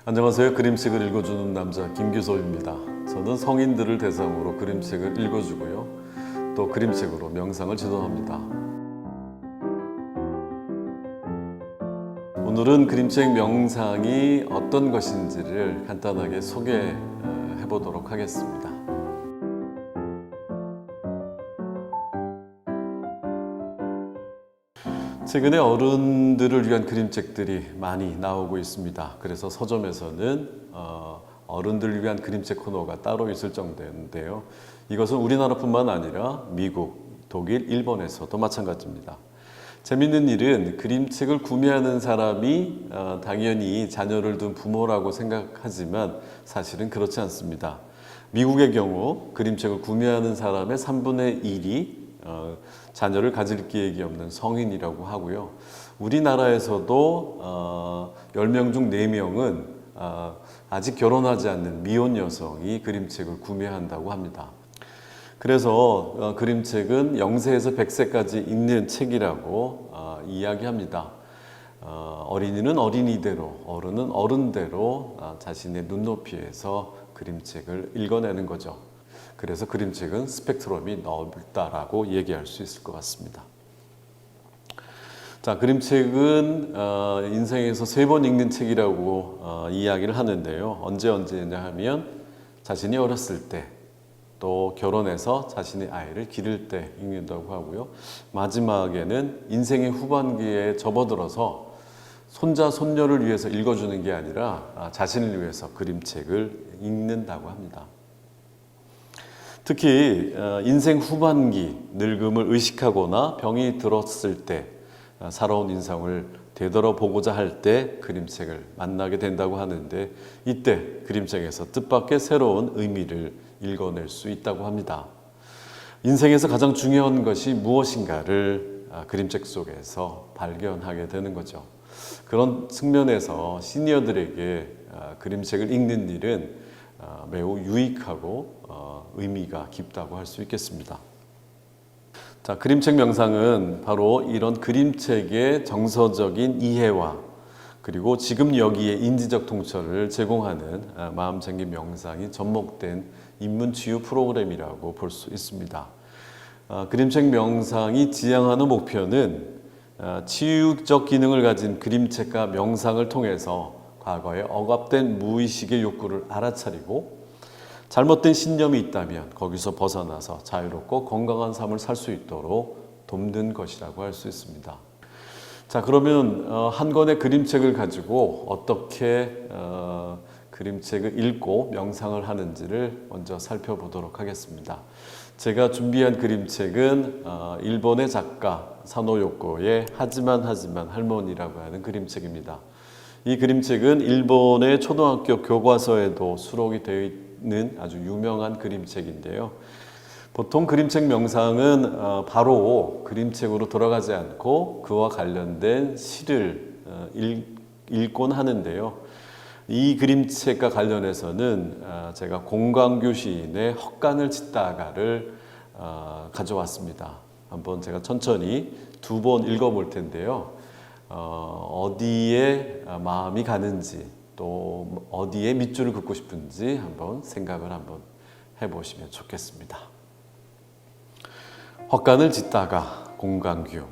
안녕하세요. 그림책을 읽어주는 남자 김규섭입니다. 저는 성인들을 대상으로 그림책을 읽어주고요. 또 그림책으로 명상을 지도합니다. 오늘은 그림책 명상이 어떤 것인지를 간단하게 소개해 보도록 하겠습니다. 최근에 어른들을 위한 그림책들이 많이 나오고 있습니다. 그래서 서점에서는 어른들을 위한 그림책 코너가 따로 있을 정도인데요. 이것은 우리나라뿐만 아니라 미국, 독일, 일본에서도 마찬가지입니다. 재밌는 일은 그림책을 구매하는 사람이 당연히 자녀를 둔 부모라고 생각하지만 사실은 그렇지 않습니다. 미국의 경우 그림책을 구매하는 사람의 3분의 1이 자녀를 가질 계획이 없는 성인이라고 하고요. 우리나라에서도 10명 중 4명은 아직 결혼하지 않는 미혼 여성이 그림책을 구매한다고 합니다. 그래서 그림책은 0세에서 100세까지 읽는 책이라고 이야기합니다. 어린이는 어린이대로, 어른은 어른대로 자신의 눈높이에서 그림책을 읽어내는 거죠. 그래서 그림책은 스펙트럼이 넓다라고 얘기할 수 있을 것 같습니다. 자, 그림책은 인생에서 3번 읽는 책이라고 이야기를 하는데요. 언제냐 하면 자신이 어렸을 때, 또 결혼해서 자신의 아이를 기를 때 읽는다고 하고요. 마지막에는 인생의 후반기에 접어들어서 손자, 손녀를 위해서 읽어주는 게 아니라 자신을 위해서 그림책을 읽는다고 합니다. 특히 인생 후반기 늙음을 의식하거나 병이 들었을 때 살아온 인생을 되돌아보고자 할 때 그림책을 만나게 된다고 하는데 이때 그림책에서 뜻밖의 새로운 의미를 읽어낼 수 있다고 합니다. 인생에서 가장 중요한 것이 무엇인가를 그림책 속에서 발견하게 되는 거죠. 그런 측면에서 시니어들에게 그림책을 읽는 일은 매우 유익하고 의미가 깊다고 할 수 있겠습니다. 자, 그림책 명상은 바로 이런 그림책의 정서적인 이해와 그리고 지금 여기에 인지적 통찰을 제공하는 마음챙김 명상이 접목된 인문치유 프로그램이라고 볼 수 있습니다. 그림책 명상이 지향하는 목표는 치유적 기능을 가진 그림책과 명상을 통해서 과거에 억압된 무의식의 욕구를 알아차리고 잘못된 신념이 있다면 거기서 벗어나서 자유롭고 건강한 삶을 살 수 있도록 돕는 것이라고 할 수 있습니다. 자, 그러면 한 권의 그림책을 가지고 어떻게 그림책을 읽고 명상을 하는지를 먼저 살펴보도록 하겠습니다. 제가 준비한 그림책은 일본의 작가 사노요코의 하지만 할머니라고 하는 그림책입니다. 이 그림책은 일본의 초등학교 교과서에도 수록이 되어 있는 아주 유명한 그림책인데요. 보통 그림책 명상은 바로 그림책으로 돌아가지 않고 그와 관련된 시를 읽곤 하는데요. 이 그림책과 관련해서는 제가 공강규 시인의 헛간을 짓다가를 가져왔습니다. 한번 제가 천천히 2번 읽어볼 텐데요. 어디에 마음이 가는지 또 어디에 밑줄을 긋고 싶은지 한번 생각을 한번 해보시면 좋겠습니다. 헛간을 짓다가 공강규.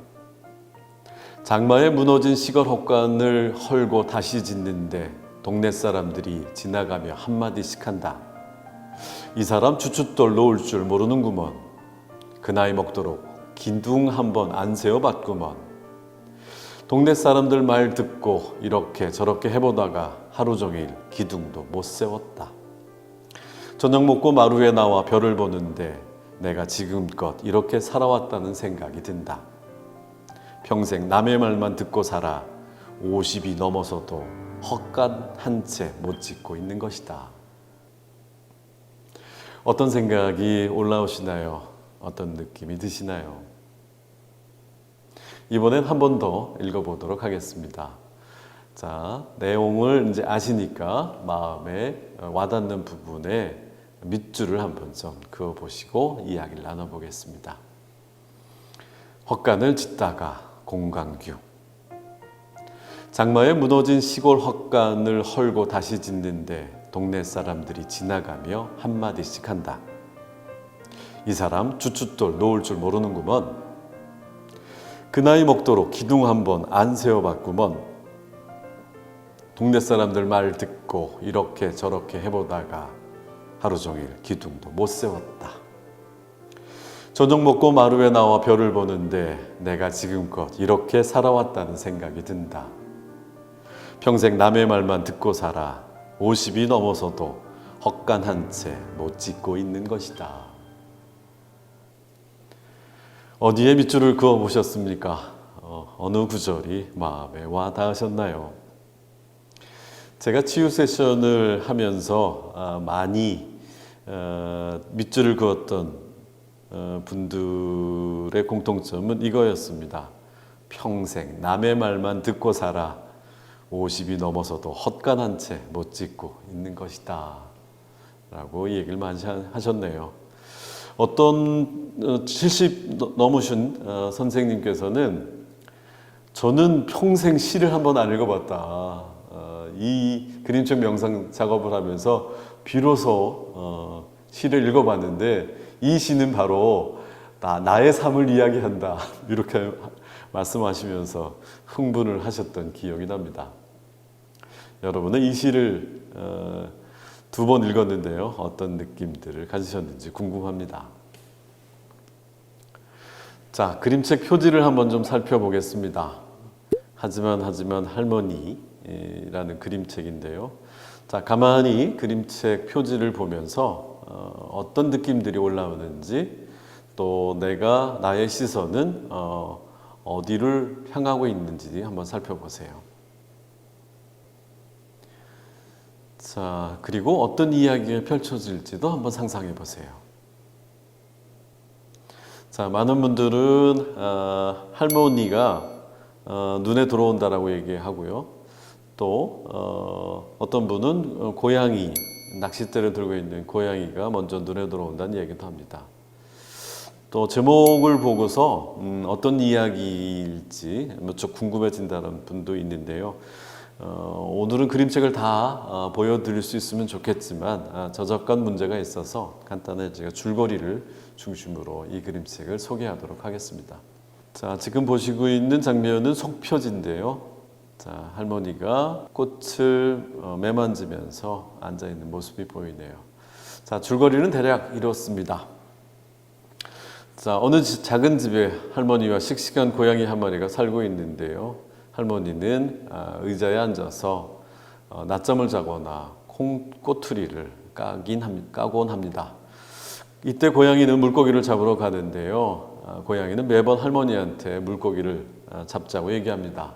장마에 무너진 시걸 헛간을 헐고 다시 짓는데 동네 사람들이 지나가며 한마디씩 한다. 이 사람 주춧돌 놓을 줄 모르는구먼. 그 나이 먹도록 기둥 한번 안 세워봤구먼. 동네 사람들 말 듣고 이렇게 저렇게 해보다가 하루 종일 기둥도 못 세웠다. 저녁 먹고 마루에 나와 별을 보는데 내가 지금껏 이렇게 살아왔다는 생각이 든다. 평생 남의 말만 듣고 살아 50이 넘어서도 헛간 한 채 못 짓고 있는 것이다. 어떤 생각이 올라오시나요? 어떤 느낌이 드시나요? 이번엔 한 번 더 읽어보도록 하겠습니다. 자, 내용을 이제 아시니까 마음에 와닿는 부분에 밑줄을 한번 좀 그어보시고 이야기를 나눠보겠습니다. 헛간을 짓다가 공강규. 장마에 무너진 시골 헛간을 헐고 다시 짓는데 동네 사람들이 지나가며 한마디씩 한다. 이 사람 주춧돌 놓을 줄 모르는구먼. 그 나이 먹도록 기둥 한번 안 세워봤구먼. 동네 사람들 말 듣고 이렇게 저렇게 해보다가 하루 종일 기둥도 못 세웠다. 저녁 먹고 마루에 나와 별을 보는데 내가 지금껏 이렇게 살아왔다는 생각이 든다. 평생 남의 말만 듣고 살아 50이 넘어서도 헛간 한 채 못 짓고 있는 것이다. 어디에 밑줄을 그어 보셨습니까? 어느 구절이 마음에 와 닿으셨나요? 제가 치유 세션을 하면서 많이 밑줄을 그었던 분들의 공통점은 이거였습니다. 평생 남의 말만 듣고 살아 50이 넘어서도 헛간 한 채 못 짓고 있는 것이다 라고 이 얘기를 많이 하셨네요. 어떤 70 넘으신 선생님께서는 저는 평생 시를 한 번 안 읽어봤다. 이 그림책 명상 작업을 하면서 비로소 시를 읽어봤는데 이 시는 바로 나의 삶을 이야기한다. 이렇게 말씀하시면서 흥분을 하셨던 기억이 납니다. 여러분은 이 시를 2번 읽었는데요. 어떤 느낌들을 가지셨는지 궁금합니다. 자, 그림책 표지를 한번 좀 살펴보겠습니다. 하지만 할머니라는 그림책인데요. 자, 가만히 그림책 표지를 보면서 어떤 느낌들이 올라오는지 또 나의 시선은 어디를 향하고 있는지 한번 살펴보세요. 자, 그리고 어떤 이야기가 펼쳐질지도 한번 상상해 보세요. 자, 많은 분들은 할머니가 눈에 들어온다라고 얘기하고요. 또 어떤 분은 고양이, 낚싯대를 들고 있는 고양이가 먼저 눈에 들어온다는 얘기도 합니다. 또 제목을 보고서 어떤 이야기일지 무척 궁금해진다는 분도 있는데요. 오늘은 그림책을 다 보여드릴 수 있으면 좋겠지만 저작권 문제가 있어서 간단히 제가 줄거리를 중심으로 이 그림책을 소개하도록 하겠습니다. 자, 지금 보시고 있는 장면은 속표지인데요. 자, 할머니가 꽃을 매만지면서 앉아있는 모습이 보이네요. 자, 줄거리는 대략 이렇습니다. 자, 어느 작은 집에 할머니와 씩씩한 고양이 한 마리가 살고 있는데요. 할머니는 의자에 앉아서 낮잠을 자거나 꼬투리를 까곤 합니다. 이때 고양이는 물고기를 잡으러 가는데요. 고양이는 매번 할머니한테 물고기를 잡자고 얘기합니다.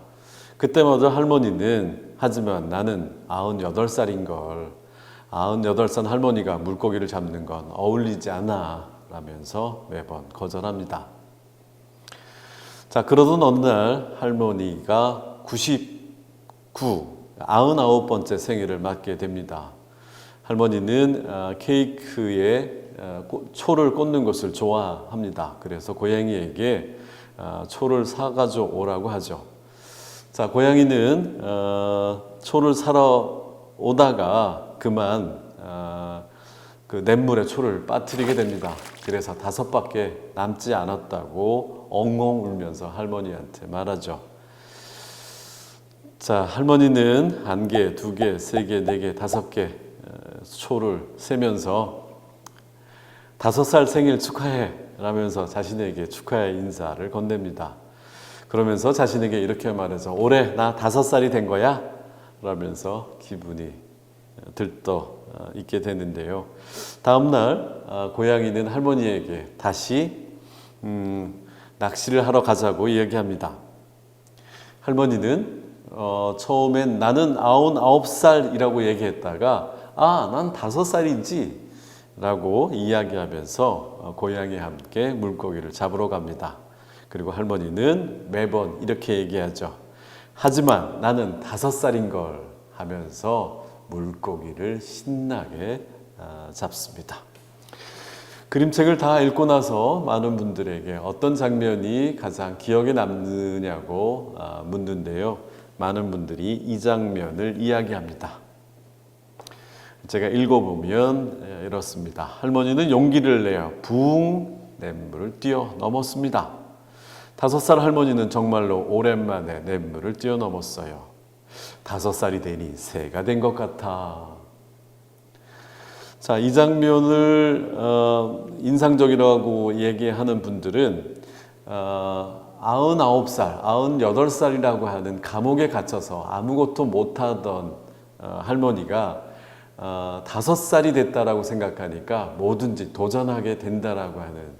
그때마다 할머니는 하지만 나는 98살인걸 98살 할머니가 물고기를 잡는 건 어울리지 않아 라면서 매번 거절합니다. 자, 그러던 어느 날 할머니가 99번째 생일을 맞게 됩니다. 할머니는 케이크에 초를 꽂는 것을 좋아합니다. 그래서 고양이에게 초를 사가져 오라고 하죠. 자, 고양이는 초를 사러 오다가 그만 그 냇물에 초를 빠뜨리게 됩니다. 그래서 5밖에 남지 않았다고 엉엉 울면서 할머니한테 말하죠. 자, 할머니는 1개, 2개, 3개, 4개, 5개 초를 세면서 5살 생일 축하해 라면서 자신에게 축하의 인사를 건넵니다. 그러면서 자신에게 이렇게 말해서 올해 나 5살이 된 거야? 라면서 기분이 들떠 있게 되는데요. 다음날 고양이는 할머니에게 다시 낚시를 하러 가자고 이야기합니다. 할머니는 처음엔 나는 99살이라고 얘기했다가 난 5살이지 라고 이야기하면서 고양이와 함께 물고기를 잡으러 갑니다. 그리고 할머니는 매번 이렇게 얘기하죠. 하지만 나는 5살인걸 하면서 물고기를 신나게 잡습니다. 그림책을 다 읽고 나서 많은 분들에게 어떤 장면이 가장 기억에 남느냐고 묻는데요. 많은 분들이 이 장면을 이야기합니다. 제가 읽어보면 이렇습니다. 할머니는 용기를 내어 붕 냇물을 뛰어넘었습니다. 5살 할머니는 정말로 오랜만에 냇물을 뛰어넘었어요. 5살이 되니 새가 된 것 같아. 자, 이 장면을 인상적이라고 얘기하는 분들은 99살, 98살이라고 하는 감옥에 gat혀서 아무것도 못하던 할머니가 5살이 됐다라고 생각하니까 뭐든지 도전하게 된다라고 하는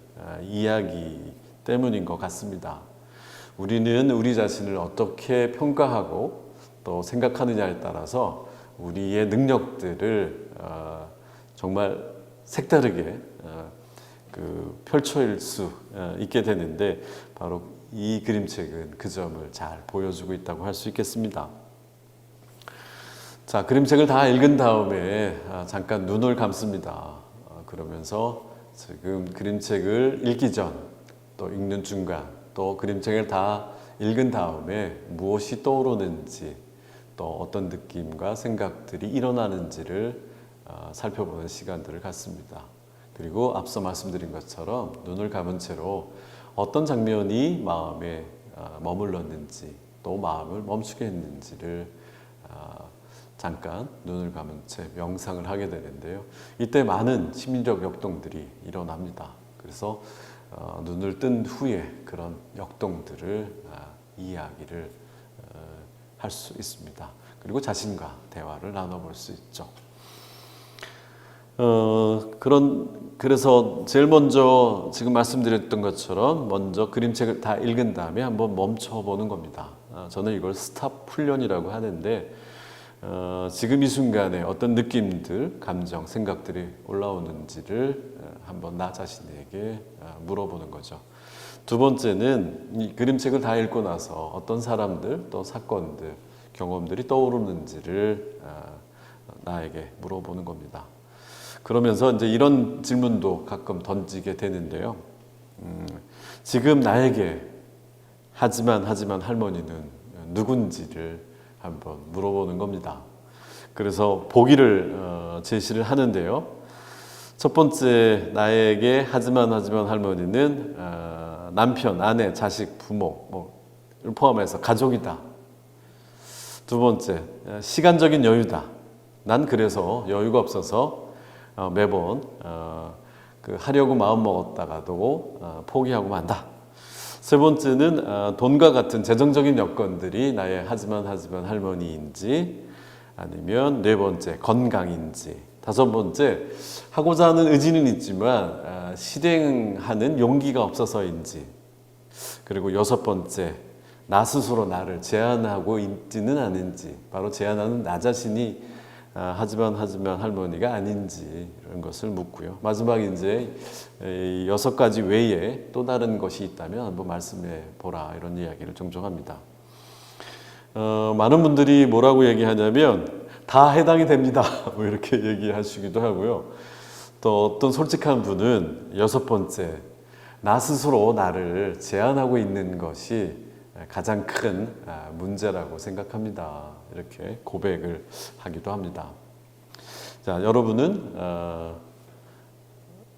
이야기 때문인 것 같습니다. 우리는 우리 자신을 어떻게 평가하고 또 생각하느냐에 따라서 우리의 능력들을 정말 색다르게 펼쳐일 수 있게 되는데 바로 이 그림책은 그 점을 잘 보여주고 있다고 할 수 있겠습니다. 자, 그림책을 다 읽은 다음에 잠깐 눈을 감습니다. 그러면서 지금 그림책을 읽기 전, 또 읽는 중간, 또 그림책을 다 읽은 다음에 무엇이 떠오르는지, 또 어떤 느낌과 생각들이 일어나는지를 살펴보는 시간들을 갖습니다. 그리고 앞서 말씀드린 것처럼 눈을 감은 채로 어떤 장면이 마음에 머물렀는지, 또 마음을 멈추게 했는지를 잠깐 눈을 감은 채 명상을 하게 되는데요. 이때 많은 심리적 역동들이 일어납니다. 그래서 눈을 뜬 후에 그런 역동들을 이야기를 할 수 있습니다. 그리고 자신과 대화를 나눠볼 수 있죠. 그래서 제일 먼저 지금 말씀드렸던 것처럼 먼저 그림책을 다 읽은 다음에 한번 멈춰보는 겁니다. 저는 이걸 스탑 훈련이라고 하는데 지금 이 순간에 어떤 느낌들, 감정, 생각들이 올라오는지를 한번 나 자신에게 물어보는 거죠. 두 번째는 이 그림책을 다 읽고 나서 어떤 사람들, 또 사건들, 경험들이 떠오르는지를 나에게 물어보는 겁니다. 그러면서 이제 이런 질문도 가끔 던지게 되는데요. 지금 나에게 하지만 할머니는 누군지를 한번 물어보는 겁니다. 그래서 보기를 제시를 하는데요. 첫 번째, 나에게 하지만 할머니는 남편, 아내, 자식, 부모를 포함해서 가족이다. 두 번째, 시간적인 여유다. 난 그래서 여유가 없어서 매번 하려고 마음 먹었다가도 포기하고 만다. 세 번째는 돈과 같은 재정적인 여건들이 나의 하지만 할머니인지, 아니면 네 번째 건강인지, 다섯 번째 하고자 하는 의지는 있지만 실행하는 용기가 없어서인지, 그리고 여섯 번째 나 스스로 나를 제한하고 있지는 않은지, 바로 제한하는 나 자신이 하지만 할머니가 아닌지, 이런 것을 묻고요. 마지막 이제 6가지 외에 또 다른 것이 있다면 한번 말씀해 보라, 이런 이야기를 종종 합니다. 많은 분들이 뭐라고 얘기하냐면 다 해당이 됩니다. 뭐 이렇게 얘기하시기도 하고요. 또 어떤 솔직한 분은 6번째, 나 스스로 나를 제한하고 있는 것이 가장 큰 문제라고 생각합니다. 이렇게 고백을 하기도 합니다. 자, 여러분은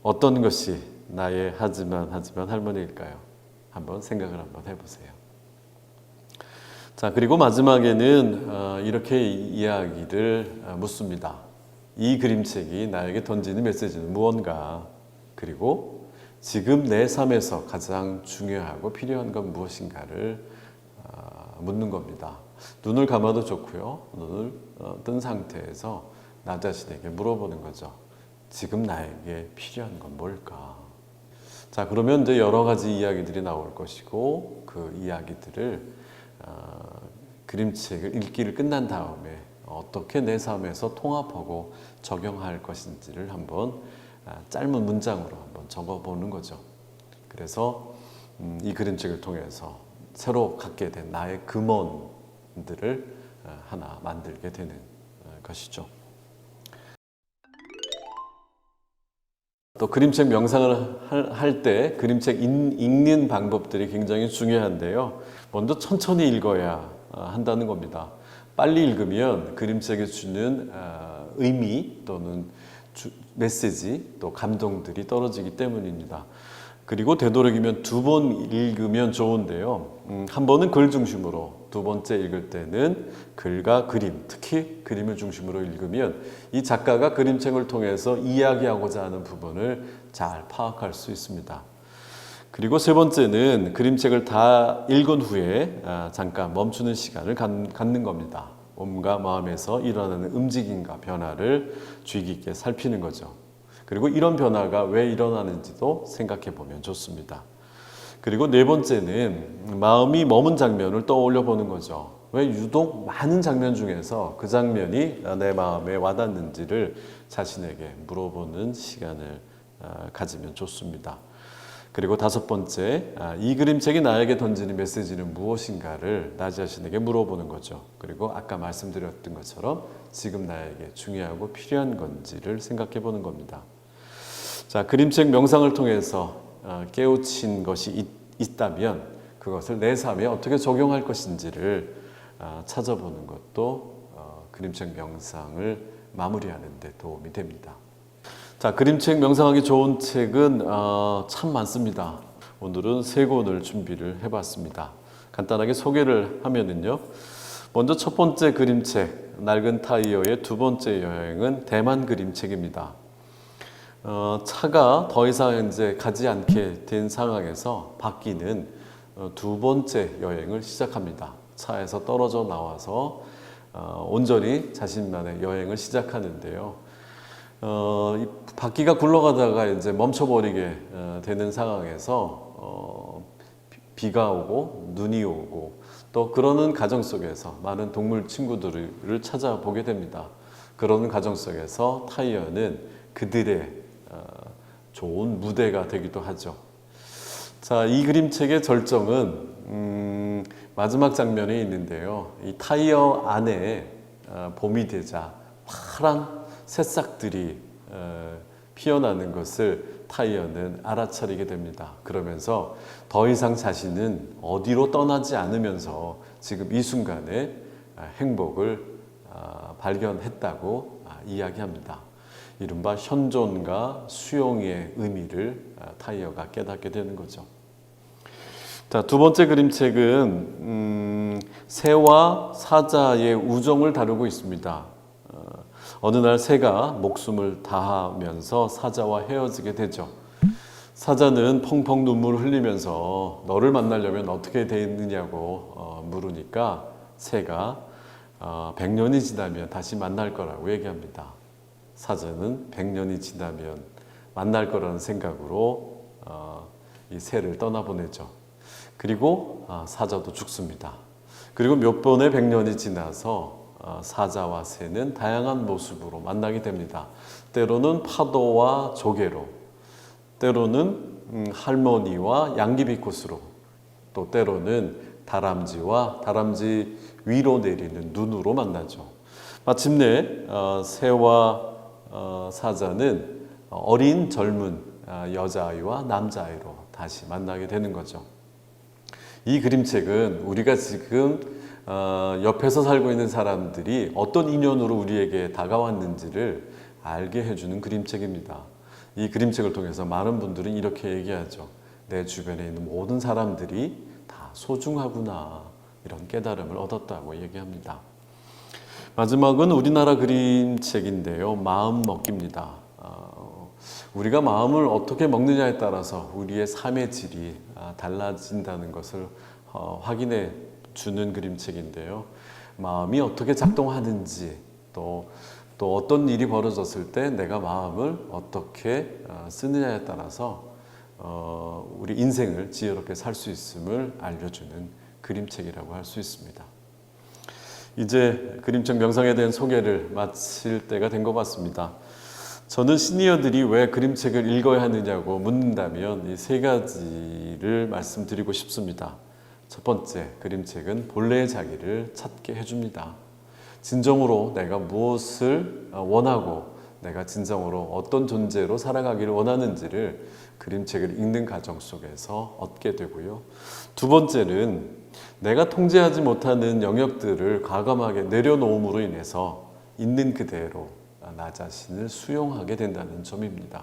어떤 것이 나의 하지만 할머니일까요? 한번 생각을 한번 해보세요. 자, 그리고 마지막에는 이렇게 이야기를 묻습니다. 이 그림책이 나에게 던지는 메시지는 무언가? 그리고 지금 내 삶에서 가장 중요하고 필요한 건 무엇인가를 묻는 겁니다. 눈을 감아도 좋고요. 눈을 뜬 상태에서 나 자신에게 물어보는 거죠. 지금 나에게 필요한 건 뭘까? 자, 그러면 이제 여러 가지 이야기들이 나올 것이고, 그 이야기들을 그림책을 읽기를 끝난 다음에 어떻게 내 삶에서 통합하고 적용할 것인지를 한번 짧은 문장으로 한번 적어보는 거죠. 그래서 이 그림책을 통해서 새로 갖게 된 나의 금원들을 하나 만들게 되는 것이죠. 또 그림책 명상을 할 때 그림책 읽는 방법들이 굉장히 중요한데요. 먼저 천천히 읽어야 한다는 겁니다. 빨리 읽으면 그림책이 주는 의미 또는 메시지 또 감동들이 떨어지기 때문입니다. 그리고 되도록이면 2번 읽으면 좋은데요. 한 번은 글 중심으로, 두 번째 읽을 때는 글과 그림, 특히 그림을 중심으로 읽으면 이 작가가 그림책을 통해서 이야기하고자 하는 부분을 잘 파악할 수 있습니다. 그리고 세 번째는 그림책을 다 읽은 후에 잠깐 멈추는 시간을 갖는 겁니다. 몸과 마음에서 일어나는 움직임과 변화를 주의 깊게 살피는 거죠. 그리고 이런 변화가 왜 일어나는지도 생각해 보면 좋습니다. 그리고 네 번째는 마음이 머문 장면을 떠올려 보는 거죠. 왜 유독 많은 장면 중에서 그 장면이 내 마음에 와닿는지를 자신에게 물어보는 시간을 가지면 좋습니다. 그리고 다섯 번째, 이 그림책이 나에게 던지는 메시지는 무엇인가를 나 자신에게 물어보는 거죠. 그리고 아까 말씀드렸던 것처럼 지금 나에게 중요하고 필요한 건지를 생각해 보는 겁니다. 자, 그림책 명상을 통해서 깨우친 것이 있다면 그것을 내 삶에 어떻게 적용할 것인지를 찾아보는 것도 그림책 명상을 마무리하는 데 도움이 됩니다. 자, 그림책 명상하기 좋은 책은 참 많습니다. 오늘은 3권을 준비를 해봤습니다. 간단하게 소개를 하면은요. 먼저 첫 번째 그림책, 낡은 타이어의 두 번째 여행은 대만 그림책입니다. 차가 더 이상 이제 가지 않게 된 상황에서 바뀌는 두 번째 여행을 시작합니다. 차에서 떨어져 나와서 온전히 자신만의 여행을 시작하는데요. 이 바퀴가 굴러가다가 이제 멈춰버리게 되는 상황에서 비가 오고 눈이 오고 또 그러는 가정 속에서 많은 동물 친구들을 찾아보게 됩니다. 그러는 가정 속에서 타이어는 그들의 좋은 무대가 되기도 하죠. 자, 이 그림책의 절정은 마지막 장면에 있는데요. 이 타이어 안에 봄이 되자 파란 새싹들이 피어나는 것을 타이어는 알아차리게 됩니다. 그러면서 더 이상 자신은 어디로 떠나지 않으면서 지금 이 순간에 행복을 발견했다고 이야기합니다. 이른바 현존과 수용의 의미를 타이어가 깨닫게 되는 거죠. 자, 두 번째 그림책은 새와 사자의 우정을 다루고 있습니다. 어느 날 새가 목숨을 다하면서 사자와 헤어지게 되죠. 사자는 펑펑 눈물을 흘리면서 너를 만나려면 어떻게 되느냐고 물으니까 새가 100년이 지나면 다시 만날 거라고 얘기합니다. 사자는 100년이 지나면 만날 거라는 생각으로 이 새를 떠나보내죠. 그리고 사자도 죽습니다. 그리고 몇 번의 100년이 지나서 사자와 새는 다양한 모습으로 만나게 됩니다. 때로는 파도와 조개로, 때로는 할머니와 양귀비꽃으로, 또 때로는 다람쥐와 다람쥐 위로 내리는 눈으로 만나죠. 마침내 새와 사자는 어린 젊은 여자아이와 남자아이로 다시 만나게 되는 거죠. 이 그림책은 우리가 지금 옆에서 살고 있는 사람들이 어떤 인연으로 우리에게 다가왔는지를 알게 해주는 그림책입니다. 이 그림책을 통해서 많은 분들은 이렇게 얘기하죠. 내 주변에 있는 모든 사람들이 다 소중하구나, 이런 깨달음을 얻었다고 얘기합니다. 마지막은 우리나라 그림책인데요. 마음 먹기입니다. 우리가 마음을 어떻게 먹느냐에 따라서 우리의 삶의 질이 달라진다는 것을 확인해 주는 그림책인데요. 마음이 어떻게 작동하는지 또 어떤 일이 벌어졌을 때 내가 마음을 어떻게 쓰느냐에 따라서 우리 인생을 지혜롭게 살 수 있음을 알려주는 그림책이라고 할 수 있습니다. 이제 그림책 명상에 대한 소개를 마칠 때가 된 것 같습니다. 저는 시니어들이 왜 그림책을 읽어야 하느냐고 묻는다면 이 세 가지를 말씀드리고 싶습니다. 첫 번째, 그림책은 본래의 자기를 찾게 해줍니다. 진정으로 내가 무엇을 원하고 내가 진정으로 어떤 존재로 살아가기를 원하는지를 그림책을 읽는 과정 속에서 얻게 되고요. 두 번째는 내가 통제하지 못하는 영역들을 과감하게 내려놓음으로 인해서 있는 그대로 나 자신을 수용하게 된다는 점입니다.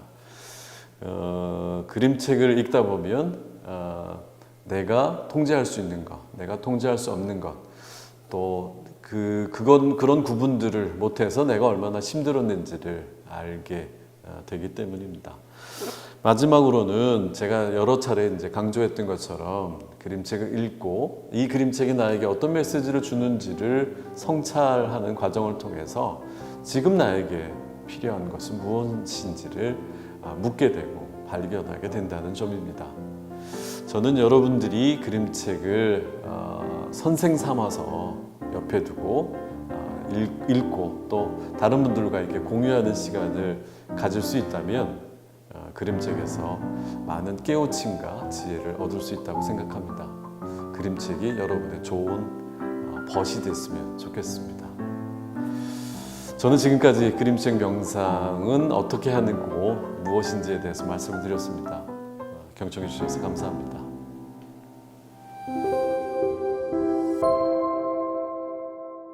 그림책을 읽다 보면 내가 통제할 수 있는 것, 내가 통제할 수 없는 것, 또 그런 구분들을 못해서 내가 얼마나 힘들었는지를 알게 되기 때문입니다. 마지막으로는 제가 여러 차례 이제 강조했던 것처럼 그림책을 읽고 이 그림책이 나에게 어떤 메시지를 주는지를 성찰하는 과정을 통해서 지금 나에게 필요한 것은 무엇인지를 묻게 되고 발견하게 된다는 점입니다. 저는 여러분들이 그림책을 선생 삼아서 옆에 두고 읽고 또 다른 분들과 이렇게 공유하는 시간을 가질 수 있다면 그림책에서 많은 깨우침과 지혜를 얻을 수 있다고 생각합니다. 그림책이 여러분의 좋은 벗이 됐으면 좋겠습니다. 저는 지금까지 그림책 명상은 어떻게 하는 거고 무엇인지에 대해서 말씀을 드렸습니다. 경청해 주셔서 감사합니다.